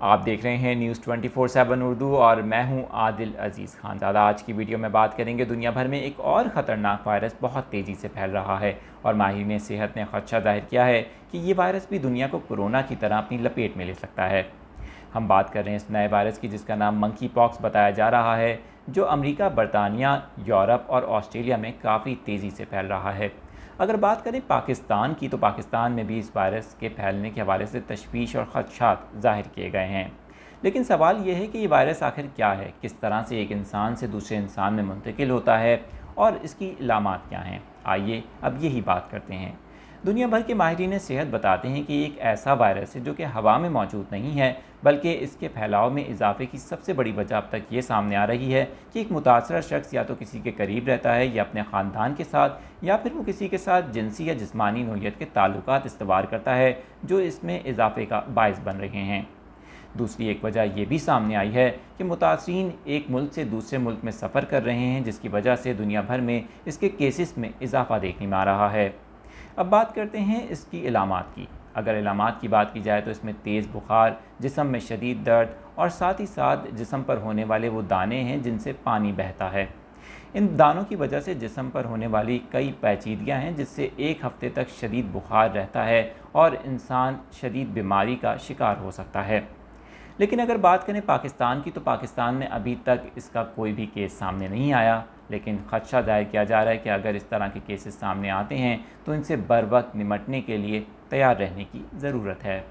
आप देख रहे हैं न्यूज़ 24/7 उर्दू और मैं हूं आदिल अजीज़ खान ज़्यादा। आज की वीडियो में बात करेंगे दुनिया भर में एक और ख़तरनाक वायरस बहुत तेज़ी से फैल रहा है और माहिरीन सेहत ने खदशा जाहिर किया है कि ये वायरस भी दुनिया को कोरोना की तरह अपनी लपेट में ले सकता है। हम बात कर रहे हैं इस नए वायरस की जिसका नाम मंकी पॉक्स बताया जा रहा है, जो अमेरिका, बरतानिया, यूरोप और ऑस्ट्रेलिया में काफ़ी तेज़ी से फैल रहा है। अगर बात करें पाकिस्तान की, तो पाकिस्तान में भी इस वायरस के फैलने के हवाले से तशवीश और खदशात जाहिर किए गए हैं। लेकिन सवाल ये है कि ये वायरस आखिर क्या है, किस तरह से एक इंसान से दूसरे इंसान में मुंतकिल होता है और इसकी अलामात क्या हैं। आइए अब यही बात करते हैं। दुनिया भर के माहिरीन सेहत बताते हैं कि एक ऐसा वायरस है जो कि हवा में मौजूद नहीं है, बल्कि इसके फैलाव में इजाफे की सबसे बड़ी वजह अब तक ये सामने आ रही है कि एक मुतासरा शख्स या तो किसी के करीब रहता है या अपने ख़ानदान के साथ, या फिर वो किसी के साथ जिनसी या जिस्मानी नोयत के ताल्लुकात इस्तेवार करता है जो इसमें इजाफे का बायस बन रहे हैं। दूसरी एक वजह यह भी सामने आई है कि मुतासरीन एक मुल्क से दूसरे मुल्क में सफ़र कर रहे हैं, जिसकी वजह से दुनिया भर में इसके केसेस में इजाफा देखने में आ रहा है। अब बात करते हैं इसकी इलामात की। अगर इलामात की बात की जाए तो इसमें तेज़ बुखार, जिस्म में शदीद दर्द और साथ ही साथ जिस्म पर होने वाले वो दाने हैं जिनसे पानी बहता है। इन दानों की वजह से जिस्म पर होने वाली कई पेचीदगियाँ हैं, जिससे एक हफ्ते तक शदीद बुखार रहता है और इंसान शदीद बीमारी का शिकार हो सकता है। लेकिन अगर बात करें पाकिस्तान की, तो पाकिस्तान में अभी तक इसका कोई भी केस सामने नहीं आया, लेकिन खदशा जाहिर किया जा रहा है कि अगर इस तरह के केसेस सामने आते हैं तो इनसे बर वक्त निपटने के लिए तैयार रहने की ज़रूरत है।